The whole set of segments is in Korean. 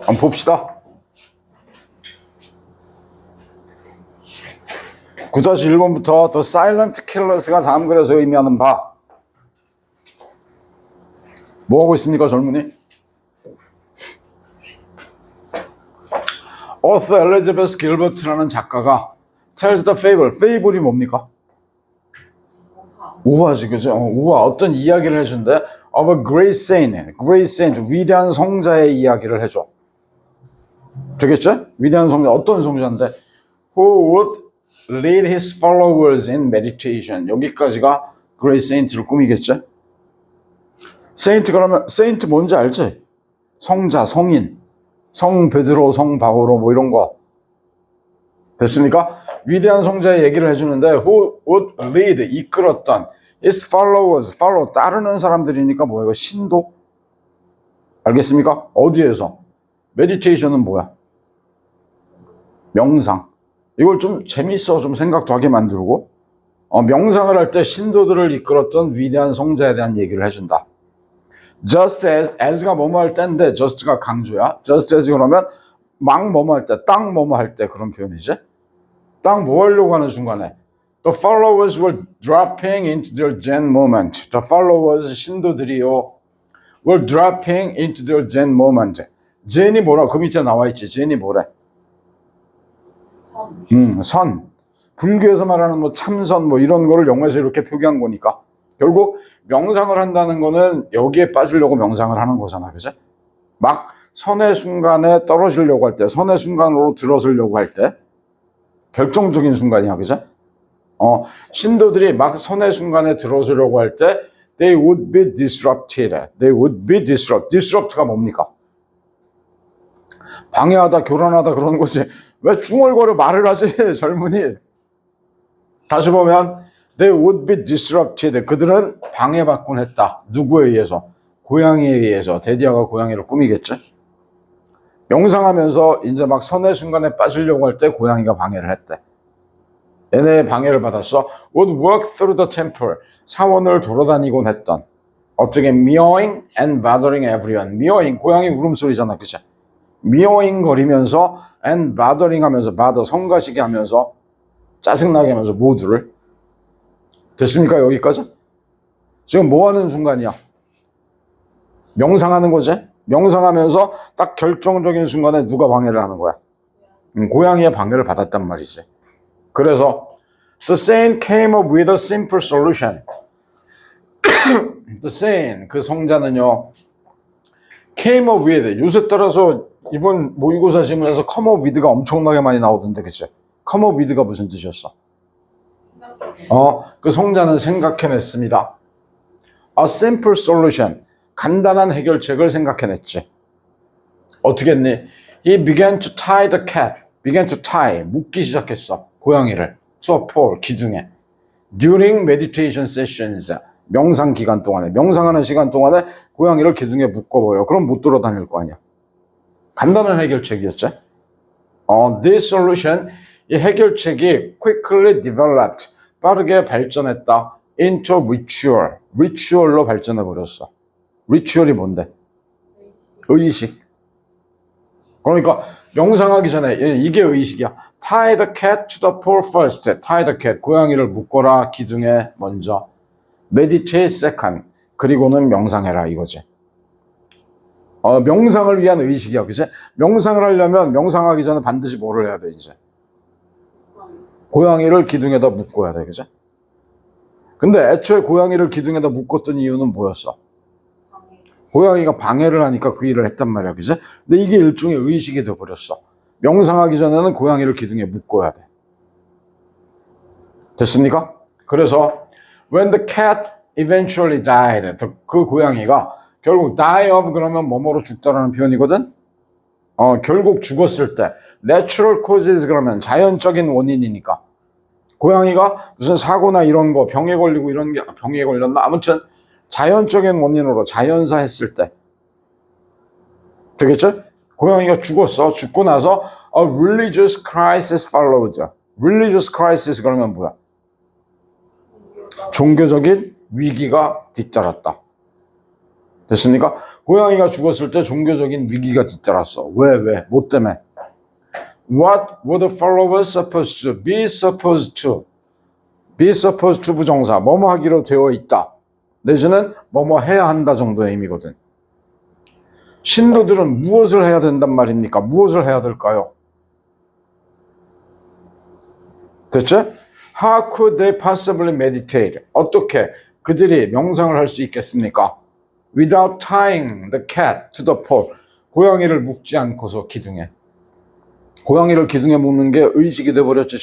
한번 봅시다. 9-1번부터 The Silent Killers가 다음 글에서 의미하는 바. 뭐하고 있습니까, 젊은이? Author Elizabeth Gilbert라는 작가가 tells the fable. fable이 뭡니까? 우화지, 그죠? 우화. 어떤 이야기를 해준대? Of a great saint. Great saint. 위대한 성자의 이야기를 해줘. 되겠죠? 위대한 성자. 어떤 성자인데? Who would lead his followers in meditation. 여기까지가 great saint를 꾸미겠죠? saint 그러면 saint 뭔지 알지? 성자, 성인. 성 베드로, 성 바오로 뭐 이런 거. 됐습니까? 위대한 성자의 얘기를 해주는데 who would lead, 이끌었던 his followers, follow, 따르는 사람들이니까 뭐야? 이거 신도? 알겠습니까? 어디에서? meditation은 뭐야? 명상. 이걸 좀 재밌어 좀 생각도 하게 만들고 명상을 할 때 신도들을 이끌었던 위대한 성자에 대한 얘기를 해준다. just as가 뭐뭐 할 때인데 just가 강조야. just as 그러면 막 뭐뭐 할 때, 딱 뭐뭐 할 때 그런 표현이지. 딱 뭐 하려고 하는 순간에 The followers were dropping into their Zen moment. The followers, 신도들이요, were dropping into their Zen moment. 젠이 뭐라? 그 밑에 나와 있지. 젠이 뭐래? 선. 불교에서 말하는 뭐 참선 뭐 이런 거를 영어에서 이렇게 표기한 거니까 결국 명상을 한다는 거는 여기에 빠지려고 명상을 하는 거잖아, 그죠? 막 선의 순간에 떨어지려고 할 때, 선의 순간으로 들어서려고 할 때 결정적인 순간이야, 그죠? 신도들이 막 선의 순간에 들어서려고 할 때 they would be disrupted. They would be disrupted. disrupt가 뭡니까? 방해하다, 교란하다 그런 거지. 왜 중얼거려 말을 하지, 젊은이? 다시 보면 they would be disrupted. 그들은 방해받곤 했다. 누구에 의해서? 고양이에 의해서. 데디아가 고양이를 꾸미겠지? 명상하면서 이제 막 선의 순간에 빠지려고 할 때 고양이가 방해를 했대. 얘네 방해를 받았어. would walk through the temple. 사원을 돌아다니곤 했던. 어떻게 meowing and bothering everyone. meowing, 고양이 울음소리잖아, 그치? meowing 거리면서 and bothering 하면서 bother, 성가시게 하면서 짜증나게 하면서 모두를. 됐습니까, 여기까지? 지금 뭐 하는 순간이야? 명상하는 거지? 명상하면서 딱 결정적인 순간에 누가 방해를 하는 거야? 고양이의 방해를 받았단 말이지. 그래서 the saint came up with a simple solution. the saint, 그 성자는요, came up with, 요새 따라서 이번 모의고사 질문에서 come up with가 엄청나게 많이 나오던데, 그치? come up with가 무슨 뜻이었어? 그 성자는 생각해냈습니다. a simple solution, 간단한 해결책을 생각해냈지. 어떻게 했니? He began to tie the cat. began to tie, 묶기 시작했어. 고양이를. to a pole, 기둥에. during meditation sessions, 명상 기간 동안에, 명상하는 시간 동안에 고양이를 기둥에 묶어버려. 그럼 못 돌아다닐 거 아니야. 간단한 해결책이었지. This solution, 이 해결책이 quickly developed, 빠르게 발전했다. into ritual, ritual로 발전해버렸어. ritual이 뭔데? 의식. 그러니까 명상하기 전에 이게 의식이야. tie the cat to the pole first. tie the cat, 고양이를 묶어라 기둥에 먼저. meditate second, 그리고는 명상해라 이거지. 명상을 위한 의식이야, 그치? 명상을 하려면 명상하기 전에 반드시 뭐를 해야 돼, 이제? 고양이를 기둥에다 묶어야 돼, 그치? 근데 애초에 고양이를 기둥에다 묶었던 이유는 뭐였어? 고양이가 방해를 하니까 그 일을 했단 말이야, 그치? 근데 이게 일종의 의식이 돼버렸어. 명상하기 전에는 고양이를 기둥에 묶어야 돼. 됐습니까? 그래서 when the cat eventually died, 그 고양이가 결국 die of 그러면 뭐뭐로 죽다라는 표현이거든? 결국 죽었을 때 natural causes 그러면 자연적인 원인이니까 고양이가 무슨 사고나 이런 거 병에 걸리고 이런 게 병에 걸렸나? 아무튼 자연적인 원인으로 자연사 했을 때 되겠죠? 고양이가 죽었어. 죽고 나서 a religious crisis followed. religious crisis 그러면 뭐야? 종교적인 위기가 뒤따랐다. 됐습니까? 고양이가 죽었을 때 종교적인 위기가 뒤따랐어. 왜? 뭐 때문에? What were the followers supposed to? Be supposed to. Be supposed to 부정사. 뭐뭐 하기로 되어 있다. 내지는 뭐뭐 해야 한다 정도의 의미거든. 신도들은 무엇을 해야 된단 말입니까? 무엇을 해야 될까요? 됐죠? How could they possibly meditate? 어떻게 그들이 명상을 할 수 있겠습니까? Without tying the cat to the pole. 고양이를 묶지 않고서 기둥에. 고양이를 기둥에 묶는 게 의식이 돼버렸지.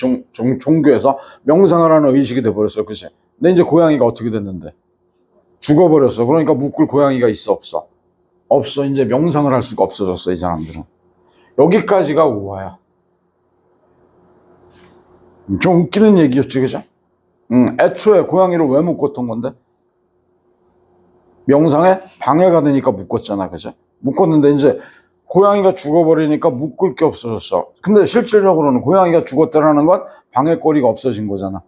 종교에서 명상을 하는 의식이 돼버렸어. 그치? 근데 이제 고양이가 어떻게 됐는데? 죽어버렸어. 그러니까 묶을 고양이가 있어 없어? 없어. 이제 명상을 할 수가 없어졌어. 이 사람들은. 여기까지가 우화야. 좀 웃기는 얘기였지, 그죠? 애초에 고양이를 왜 묶었던 건데? 명상에 방해가 되니까 묶었잖아, 그죠? 묶었는데 이제 고양이가 죽어버리니까 묶을 게 없어졌어. 근데 실질적으로는 고양이가 죽었다라는 건 방해거리가 없어진 거잖아.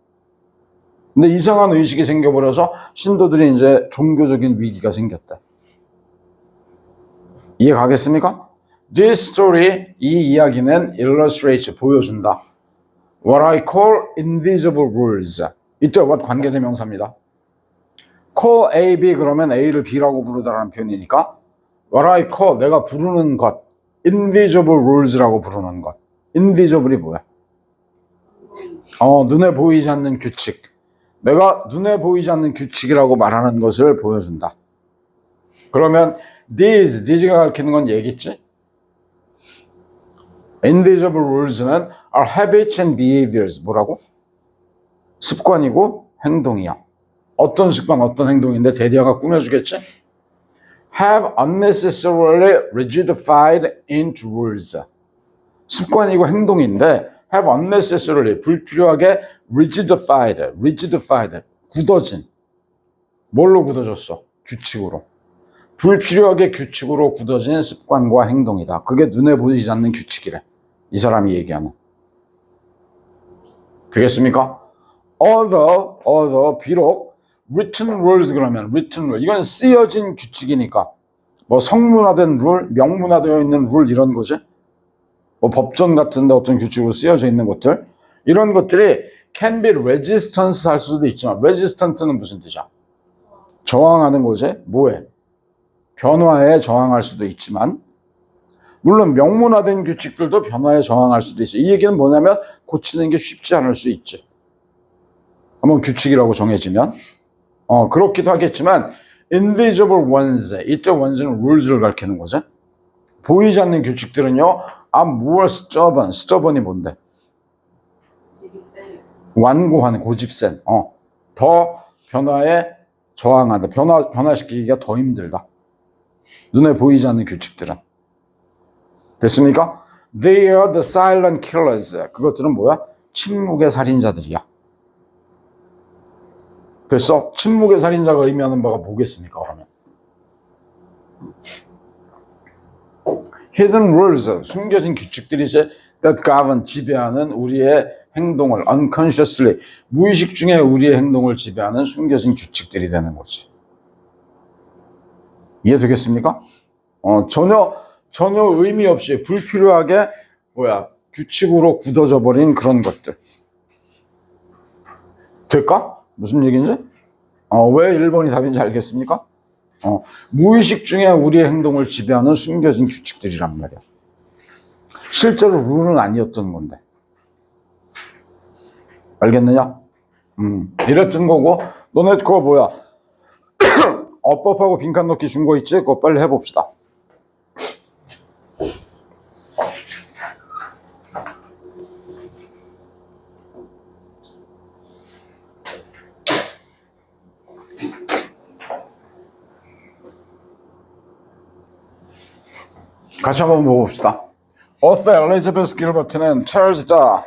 근데 이상한 의식이 생겨버려서 신도들이 이제 종교적인 위기가 생겼다. 이해 가겠습니까? This story, 이 이야기는 illustrates, 보여준다. What I call invisible rules. 이때 what 관계대명사입니다. call A, B 그러면 A를 B라고 부르다라는 표현이니까 what I call, 내가 부르는 것, invisible rules라고 부르는 것. invisible이 뭐야? 눈에 보이지 않는 규칙. 내가 눈에 보이지 않는 규칙이라고 말하는 것을 보여준다. 그러면 these가 가리키는 건 얘기지? invisible rules는 are habits and behaviors. 뭐라고? 습관이고 행동이야. 어떤 습관, 어떤 행동인데 대리아가 꾸며주겠지? Have unnecessarily rigidified into rules. 습관이고 행동인데 have unnecessarily, 불필요하게 rigidified, 굳어진. 뭘로 굳어졌어? 규칙으로. 불필요하게 규칙으로 굳어진 습관과 행동이다. 그게 눈에 보이지 않는 규칙이래. 이 사람이 얘기하는. 되겠습니까? Although, 비록 written rules 그러면 written rule. 이건 쓰여진 규칙이니까. 뭐 성문화된 룰, 명문화되어 있는 룰 이런 거지. 뭐 법전 같은데 어떤 규칙으로 쓰여져 있는 것들. 이런 것들이 can be resistance 할 수도 있지만 resistant는 무슨 뜻이야? 저항하는 거지. 뭐에? 변화에 저항할 수도 있지만 물론 명문화된 규칙들도 변화에 저항할 수도 있어. 이 얘기는 뭐냐면 고치는 게 쉽지 않을 수 있지. 한번 규칙이라고 정해지면 그렇기도 하겠지만 invisible ones, 이때 ones는 rules를 가리키는 거죠. 보이지 않는 규칙들은요 are more stubborn이 뭔데? 완고한, 고집센. 더 변화에 저항한다. 변화시키기가 더 힘들다. 눈에 보이지 않는 규칙들은. 됐습니까? They are the silent killers. 그것들은 뭐야? 침묵의 살인자들이야. 됐어? 침묵의 살인자가 의미하는 바가 뭐겠습니까? 그러면 hidden rules, 숨겨진 규칙들이 이제 that govern, 지배하는 우리의 행동을 unconsciously, 무의식 중에 우리의 행동을 지배하는 숨겨진 규칙들이 되는 거지. 이해되겠습니까? 전혀 의미 없이 불필요하게 규칙으로 굳어져 버린 그런 것들. 될까? 무슨 얘기인지? 왜 1번이 답인지 알겠습니까? 무의식 중에 우리의 행동을 지배하는 숨겨진 규칙들이란 말이야. 실제로 룰은 아니었던 건데. 알겠느냐? 이랬던 거고, 너네 그거 뭐야? 업법하고 빈칸 넣기 준 거 있지? 그거 빨리 해봅시다. 같이 한번 봅시다. Author Elizabeth Gilbert는 tells the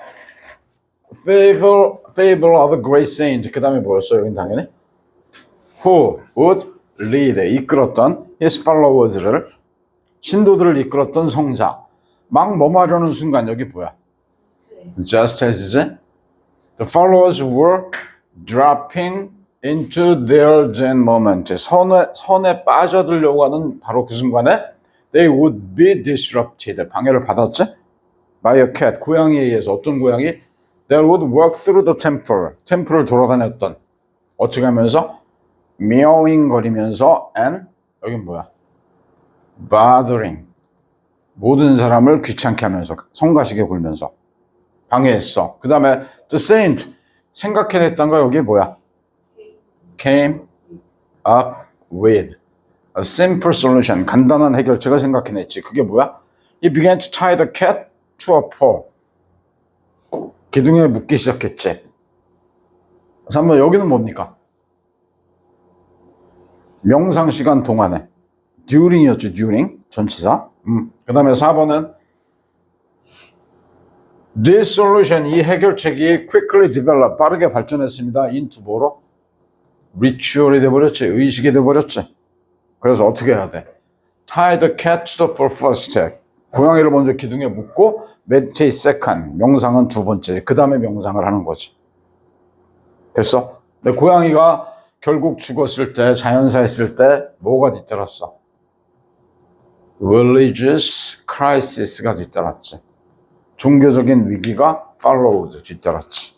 fable of a great saint. 그 다음에 뭐였어요? 여긴 당연히 who would lead, 이끌었던 his followers를, 신도들을 이끌었던 성자. 막 뭐하려는 순간 여기 뭐야? Just as the followers were dropping into their zen moment. 선에 빠져들려고 하는 바로 그 순간에 they would be disrupted. 방해를 받았지? by a cat. 고양이에 의해서. 어떤 고양이? They would walk through the temple. 템플을 돌아다녔던. 어떻게 하면서? meowing 거리면서 and 여긴 뭐야? bothering. 모든 사람을 귀찮게 하면서 성가시게 굴면서 방해했어. 그 다음에 the saint. 생각해냈던 거 여기 뭐야? came up with a simple solution. 간단한 해결책을 생각해냈지. 그게 뭐야? He began to tie the cat to a pole. 기둥에 묶기 시작했지. 그래서 한번 여기는 뭡니까? 명상 시간 동안에 during이었죠. during 전치사. 그 다음에 4번은 this solution, 이 해결책이 quickly develop, 빠르게 발전했습니다. into 뭐로? ritual이 돼버렸지. 의식이 돼버렸지. 그래서 어떻게 해야 돼? tie the cat to the pole first. 고양이를 먼저 기둥에 묶고 meditate second. 명상은 두 번째. 그 다음에 명상을 하는 거지. 됐어? 근데 고양이가 결국 죽었을 때, 자연사했을 때 뭐가 뒤따랐어? religious crisis가 뒤따랐지. 종교적인 위기가 followed, 뒤따랐지.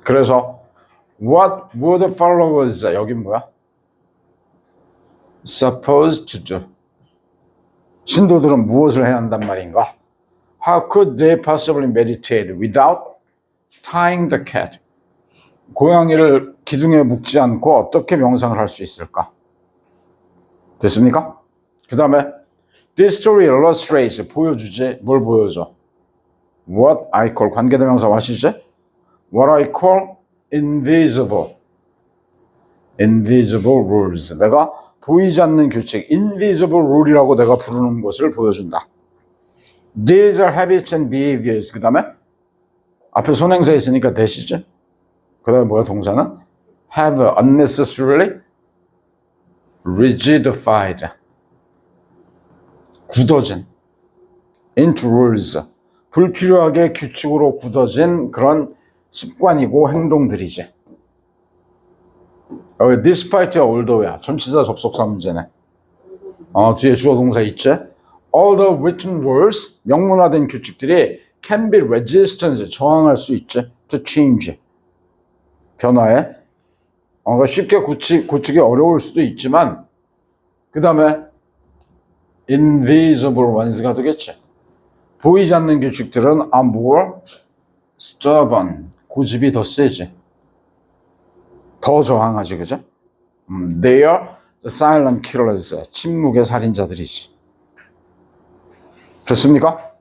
그래서 what would followers, 여긴 뭐야? supposed to do. 신도들은 무엇을 해야 한단 말인가? How could they possibly meditate without tying the cat? 고양이를 기둥에 묶지 않고 어떻게 명상을 할 수 있을까? 됐습니까? 그 다음에 this story illustrates, 보여주지. 뭘 보여줘? What I call, 관계대명사 what이지? What I call invisible rules. 내가 보이지 않는 규칙, invisible rule이라고 내가 부르는 것을 보여준다. These are habits and behaviors. 그 다음에 앞에 손행사 있으니까 that이지? 그 다음에 뭐야 동사는? have unnecessarily rigidified. 굳어진. into rules. 불필요하게 규칙으로 굳어진 그런 습관이고 행동들이지. 여기 despite와 although야. 전치사 접속사 문제네. 뒤에 주어 동사 있지? All the written rules, 명문화된 규칙들이 can be resistant, 저항할 수 있지. to change. 변화에. 쉽게 고치기 어려울 수도 있지만 그 다음에 invisible ones가 되겠지. 보이지 않는 규칙들은 are more stubborn. 고집이 더 세지. 더 저항하지, 그죠? They are the silent killers. 침묵의 살인자들이지. 됐습니까?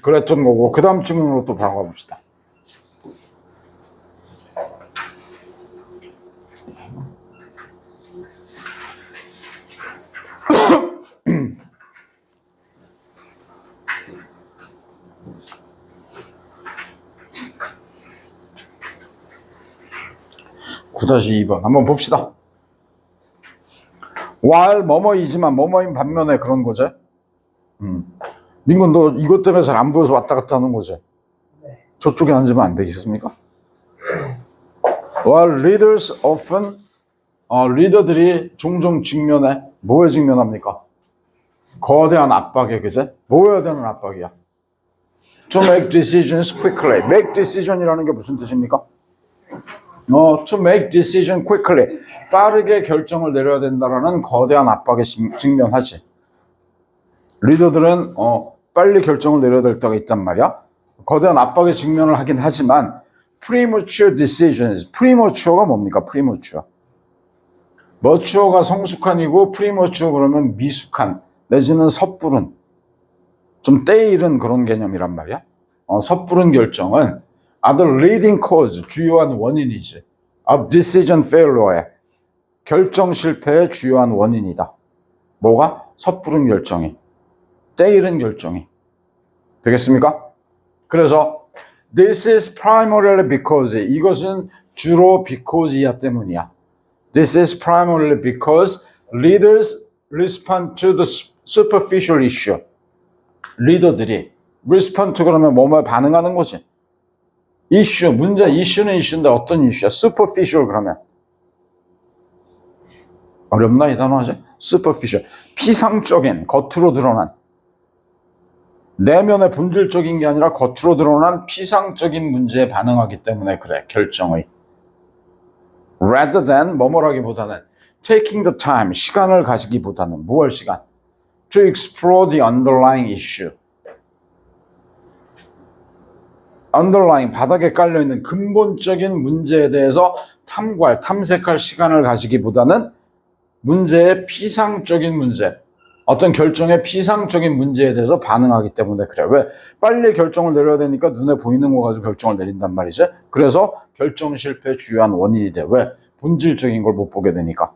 그랬던 거고 그 다음 질문으로 또 바로 가봅시다. (9-2번) 한번 봅시다. while 뭐뭐이지만 뭐뭐인 반면에 그런 거지. 민건 너 이것 때문에 잘 안 보여서 왔다 갔다 하는 거지. 네. 저쪽에 앉으면 안 되겠습니까? while leaders often 리더들이 종종 직면해. 뭐에 직면합니까? 거대한 압박에, 그제? 뭐에 대한 압박이야? to make decisions quickly. make decision이라는 게 무슨 뜻입니까? to make decision quickly. 빠르게 결정을 내려야 된다라는 거대한 압박에 직면하지. 리더들은 빨리 결정을 내려야 될 때가 있단 말이야. 거대한 압박에 직면을 하긴 하지만 premature decisions. premature가 뭡니까? premature. mature가 성숙한이고 premature 그러면 미숙한 내지는 섣부른 좀 때에 이른 그런 개념이란 말이야. 섣부른 결정은 are the leading cause, 주요한 원인이지. of decision failure의 결정 실패의 주요한 원인이다. 뭐가? 섣부른 결정이. 때 이른 결정이. 되겠습니까? 그래서 this is primarily because, 이것은 주로 because이야 때문이야. This is primarily because leaders respond to the superficial issue. 리더들이 respond to 그러면 뭐뭐에 반응하는 거지. 이슈, 문제, 이슈는 이슈인데 어떤 이슈야? superficial 그러면 어렵나 이 단어 하지? superficial. 피상적인, 겉으로 드러난. 내면의 본질적인 게 아니라 겉으로 드러난 피상적인 문제에 반응하기 때문에 그래, 결정의. rather than, 뭐뭐라기보다는 taking the time, 시간을 가지기보다는, 무얼 시간? to explore the underlying issue. underlying, 바닥에 깔려있는 근본적인 문제에 대해서 탐색할 시간을 가지기보다는 문제의 피상적인 문제, 어떤 결정의 피상적인 문제에 대해서 반응하기 때문에 그래. 왜? 빨리 결정을 내려야 되니까 눈에 보이는 거 가지고 결정을 내린단 말이지. 그래서 결정 실패의 주요한 원인이 돼. 왜? 본질적인 걸 못 보게 되니까.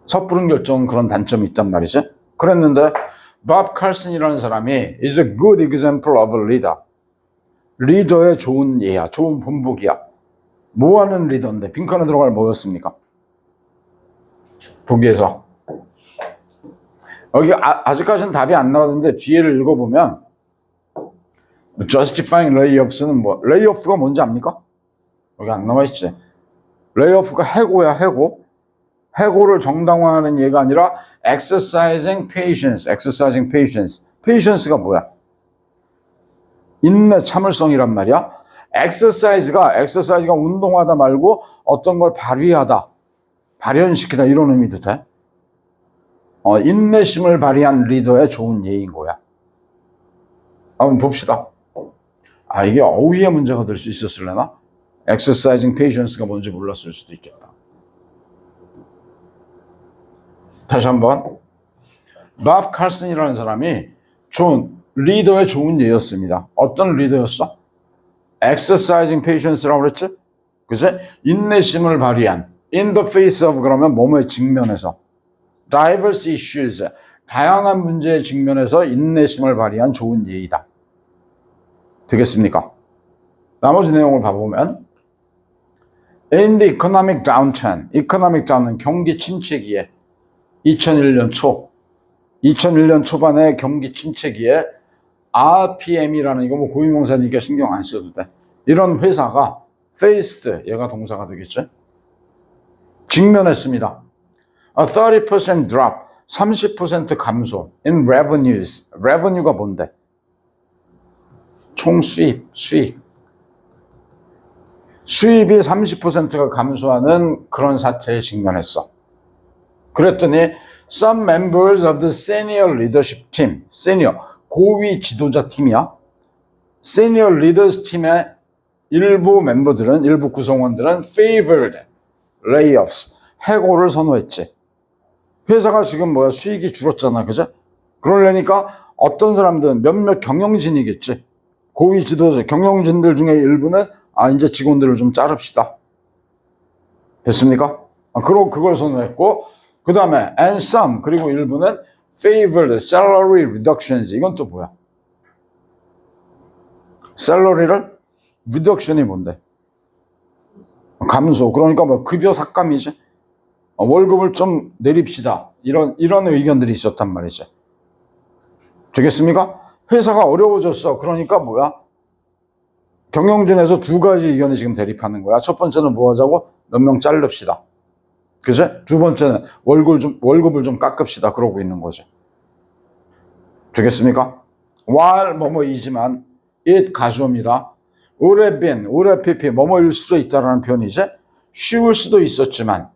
섣부른 결정은 그런 단점이 있단 말이지. 그랬는데 밥 칼슨이라는 사람이 is a good example of a leader. 리더의 좋은 예야, 좋은 본보기야. 뭐하는 리더인데 빈칸에 들어갈 뭐였습니까? 보기에서 여기 아직까지는 답이 안 나왔는데 뒤에를 읽어보면 justifying layoffs는 뭐 layoff가 뭔지 압니까? 여기 안 나와 있지. layoff가 해고야, 해고. 해고를 정당화하는 예가 아니라 exercising patience. patience가 뭐야? 인내, 참을성이란 말이야. exercise가 운동하다 말고 어떤 걸 발휘하다, 발현시키다 이런 의미도 돼. 인내심을 발휘한 리더의 좋은 예인 거야. 한번 봅시다. 이게 어휘의 문제가 될 수 있었을래나? exercising patience가 뭔지 몰랐을 수도 있겠다. 다시 한번. 밥 칼슨이라는 사람이 리더의 좋은 예였습니다. 어떤 리더였어? exercising patience라고 그랬지? 그치? 인내심을 발휘한 in the face of 그러면 뭐뭐에 직면해서 diverse issues, 다양한 문제에 직면해서 인내심을 발휘한 좋은 예이다. 되겠습니까? 나머지 내용을 봐보면 in the economic downturn, 경기 침체기에 2001년 초반에 경기 침체기에 RPM이라는 이거 뭐 고유명사니까 신경 안 써도 돼. 이런 회사가 faced, 얘가 동사가 되겠죠? 직면했습니다. A 30% drop, 30% 감소 in revenues. revenue가 뭔데? 총 수입이 30%가 감소하는 그런 사태에 직면했어. 그랬더니 some members of the senior leadership team, 고위 지도자 팀이야. senior leaders 팀의 일부 구성원들은 favored layoffs, 해고를 선호했지. 회사가 지금 수익이 줄었잖아, 그죠? 그러려니까 어떤 사람들은 몇몇 경영진이겠지. 고위 지도자, 경영진들 중에 일부는 이제 직원들을 좀 자릅시다. 됐습니까? 그걸 선호했고, 그 다음에 and some, 그리고 일부는 favored salary reductions. 이건 또 뭐야? 샐러리를 reduction이 뭔데? 감소. 그러니까 급여 삭감이지. 월급을 좀 내립시다. 이런 의견들이 있었단 말이지. 되겠습니까? 회사가 어려워졌어. 그러니까 뭐야? 경영진에서 두 가지 의견이 지금 대립하는 거야. 첫 번째는 뭐 하자고? 몇 명 자릅시다. 그치? 두 번째는 월급을 좀 깎읍시다. 그러고 있는 거지. 되겠습니까? while 뭐뭐이지만 it 가주어입니다. would have been, would have been 뭐뭐일 수도 있다라는 표현이지. 쉬울 수도 있었지만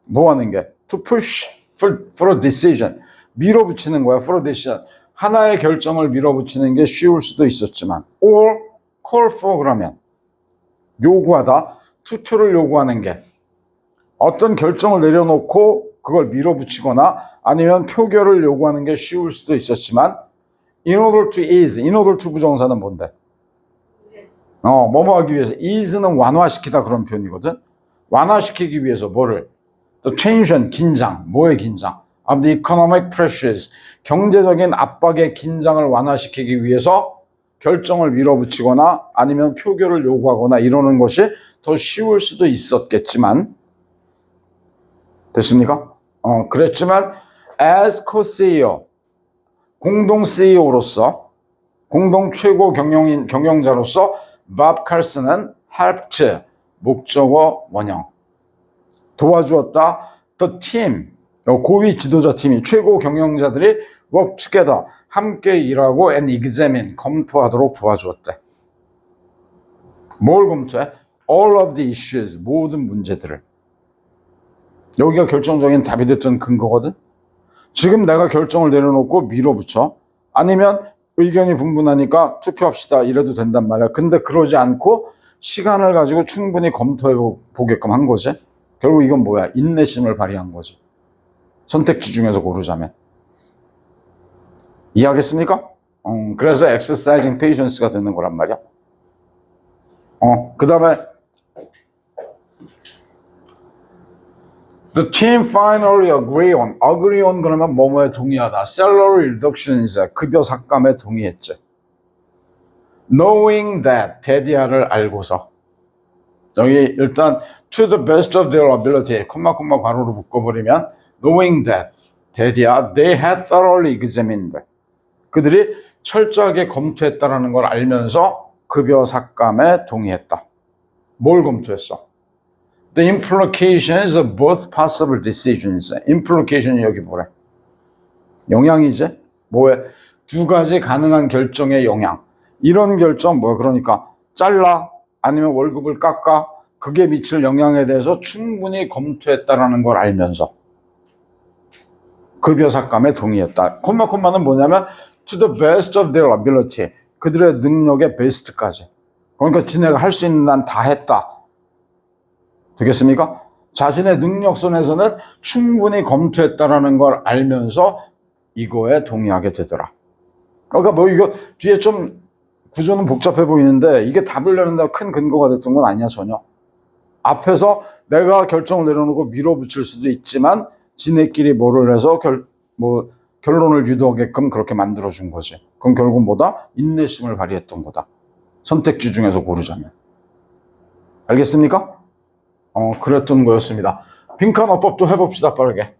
뭐 하는 게? to push for a decision. 밀어붙이는 거야. for a decision. 하나의 결정을 밀어붙이는 게 쉬울 수도 있었지만 or call for 그러면 요구하다, 투표를 요구하는 게 어떤 결정을 내려놓고 그걸 밀어붙이거나 아니면 표결을 요구하는 게 쉬울 수도 있었지만 in order to 부정사는 뭔데? 뭐뭐 하기 위해서. is는 완화시키다 그런 표현이거든. 완화시키기 위해서 뭐를? 또 tension, 긴장. 뭐의 긴장? of the economic pressures. 경제적인 압박의 긴장을 완화시키기 위해서 결정을 밀어붙이거나 아니면 표결을 요구하거나 이러는 것이 더 쉬울 수도 있었겠지만 됐습니까? 그랬지만 as co-CEO, 공동 CEO로서, 공동 최고 경영자로서 밥 칼슨은 helped, 목적어 원형, 도와주었다, the team, 고위 지도자 팀이 최고 경영자들이 work together, 함께 일하고 and examine, 검토하도록 도와주었대. 뭘 검토해? all of the issues, 모든 문제들을. 여기가 결정적인 답이 됐던 근거거든. 지금 내가 결정을 내려놓고 밀어붙여. 아니면 의견이 분분하니까 투표합시다 이래도 된단 말이야. 근데 그러지 않고 시간을 가지고 충분히 검토해 보게끔 한 거지. 결국 이건 뭐야? 인내심을 발휘한 거지. 선택지 중에서 고르자면. 이해하겠습니까? 그래서 exercising patience가 되는 거란 말이야. 그 다음에 The team finally agree on 그러면 뭐뭐에 동의하다. Salary reductions, 급여 삭감에 동의했지. Knowing that, 대디아를 알고서. 여기 일단 to the best of their ability, 콤마 괄호로 묶어버리면 knowing that, 대디아, they had thoroughly examined. 그들이 철저하게 검토했다라는 걸 알면서 급여 삭감에 동의했다. 뭘 검토했어? The implications of both possible decisions. implication이 여기 뭐래? 영향이지? 뭐에? 두 가지 가능한 결정의 영향. 이런 결정 뭐야? 그러니까 잘라 아니면 월급을 깎아 그게 미칠 영향에 대해서 충분히 검토했다라는 걸 알면서 급여 삭감에 동의했다. 콤마는 뭐냐면 to the best of their ability. 그들의 능력의 베스트까지. 그러니까 지네가 할 수 있는 한 다 했다. 되겠습니까? 자신의 능력선에서는 충분히 검토했다라는 걸 알면서 이거에 동의하게 되더라. 그러니까 뭐 이거 뒤에 좀 구조는 복잡해 보이는데 이게 답을 내는데 큰 근거가 됐던 건 아니야 전혀. 앞에서 내가 결정을 내려놓고 밀어붙일 수도 있지만 지네끼리 뭐를 해서 결론을 유도하게끔 그렇게 만들어준 거지. 그럼 결국 뭐다? 인내심을 발휘했던 거다. 선택지 중에서 고르자면. 알겠습니까? 그랬던 거였습니다. 빈칸 어법도 해봅시다, 빠르게.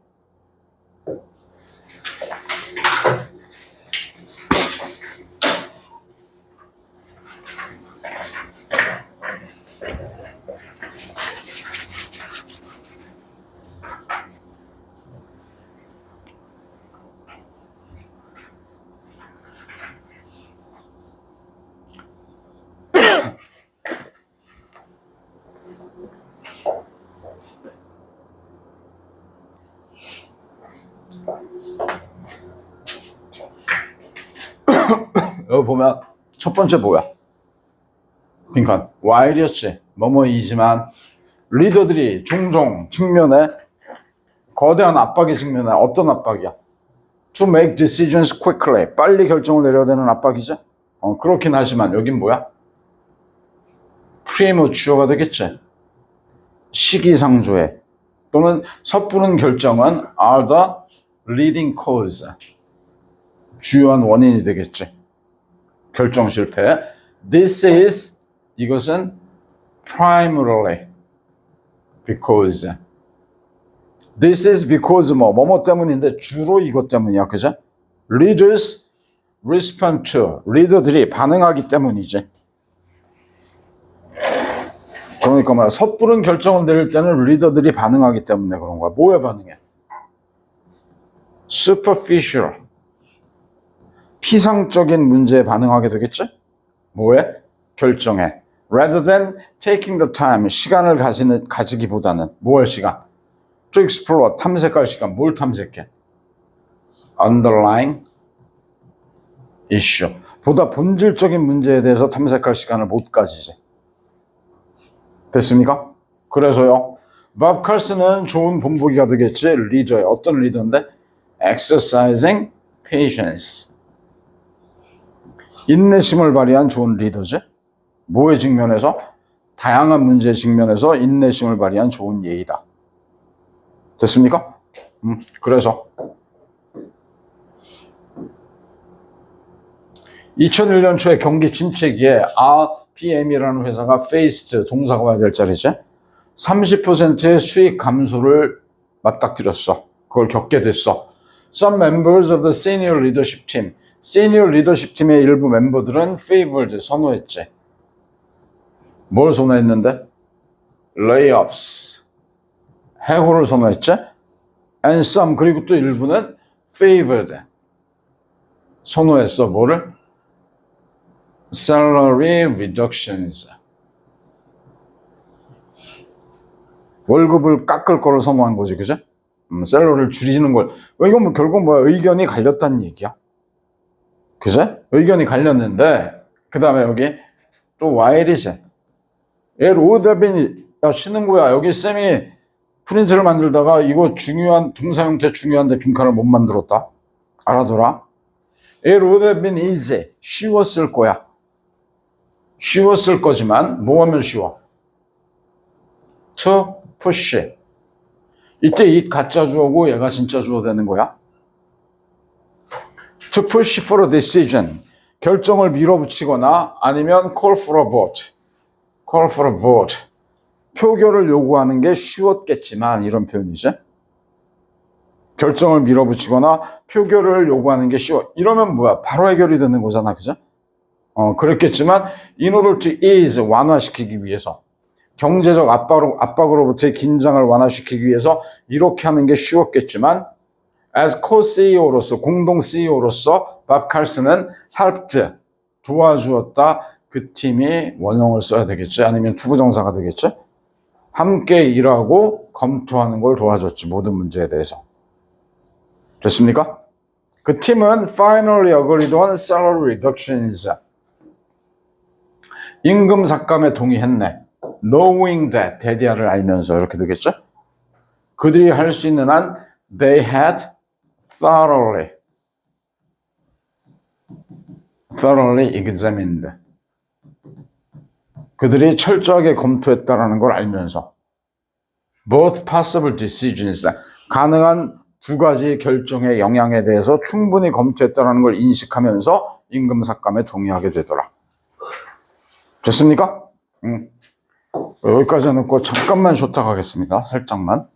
여기 보면 첫 번째 뭐야? 빈칸 while이었지. 뭐뭐이지만 리더들이 종종 직면해 거대한 압박에 직면해. 어떤 압박이야? To make decisions quickly. 빨리 결정을 내려야 되는 압박이지. 그렇긴 하지만 여긴 뭐야? premature가 되겠지. 시기상조에 또는 섣부른 결정은 are the leading cause. 주요한 원인이 되겠지. 결정 실패. This is, 이것은 primarily because. This is because 뭐뭐 때문인데 주로 이것 때문이야. 그죠? Leaders respond to. 리더들이 반응하기 때문이지. 그러니까 뭐야? 섣부른 결정을 내릴 때는 리더들이 반응하기 때문에 그런 거야. 뭐에 반응해? Superficial. 피상적인 문제에 반응하게 되겠지? 뭐에? 결정에. Rather than taking the time, 시간을 가지기보다는 뭐할 시간? To explore, 탐색할 시간. 뭘 탐색해? Underlying issue. 보다 본질적인 문제에 대해서 탐색할 시간을 못 가지지. 됐습니까? 그래서요. 밥 칼슨은 좋은 본보기가 되겠지. 리더에. 어떤 리더인데? Exercising patience. 인내심을 발휘한 좋은 리더지. 뭐에 직면해서? 다양한 문제에 직면해서 인내심을 발휘한 좋은 예의다. 됐습니까? 그래서 2001년 초에 경기 침체기에 RPM이라는 회사가 faced 동사가 와야 될 자리지. 30%의 수익 감소를 맞닥뜨렸어. 그걸 겪게 됐어. Some members of the senior leadership team. 시니어 리더십 팀의 일부 멤버들은 favored, 선호했지. 뭘 선호했는데? Layoffs. 해고를 선호했지. and some 그리고 또 일부는 favored 선호했어. 뭐를? salary reductions 월급을 깎을 거를 선호한 거지, 그죠? 셀러리를 줄이는 걸. 이건 뭐 결국 뭐야? 의견이 갈렸다는 얘기야. 그죠? 의견이 갈렸는데 그 다음에 여기 또 while이지. 얘 로드빈이 야 쉬는 거야. 여기 쌤이 프린트를 만들다가 이거 중요한 동사 형태 중요한데 빈칸을 못 만들었다. 알아둬라. It would have been easy. 쉬웠을 거야. 쉬웠을 거지만 뭐 하면 쉬워? To push. 이때 it 가짜 주어고 얘가 진짜 주어 되는 거야. To push for a decision. 결정을 밀어붙이거나 아니면 call for a vote. call for a vote. 표결을 요구하는 게 쉬웠겠지만 이런 표현이죠. 결정을 밀어붙이거나 표결을 요구하는 게 쉬워. 이러면 뭐야? 바로 해결이 되는 거잖아. 그죠? 그랬겠지만 in order to ease 완화시키기 위해서 경제적 압박으로부터의 긴장을 완화시키기 위해서 이렇게 하는 게 쉬웠겠지만 as co-CEO로서 공동 CEO로서 밥 칼슨은 helped 도와주었다. 그 팀이 원형을 써야 되겠지. 아니면 투부정사가 되겠지. 함께 일하고 검토하는 걸 도와줬지. 모든 문제에 대해서. 됐습니까? 그 팀은 finally agreed on salary reductions. 임금 삭감에 동의했네. knowing that, 대디아를 알면서 이렇게 되겠죠? 그들이 할 수 있는 한 they had thoroughly examined. 그들이 철저하게 검토했다라는 걸 알면서 both possible decisions, 가능한 두 가지 결정의 영향에 대해서 충분히 검토했다라는 걸 인식하면서 임금 삭감에 동의하게 되더라. 됐습니까? 여기까지 해놓고 잠깐만 쉬었다 가겠습니다. 살짝만.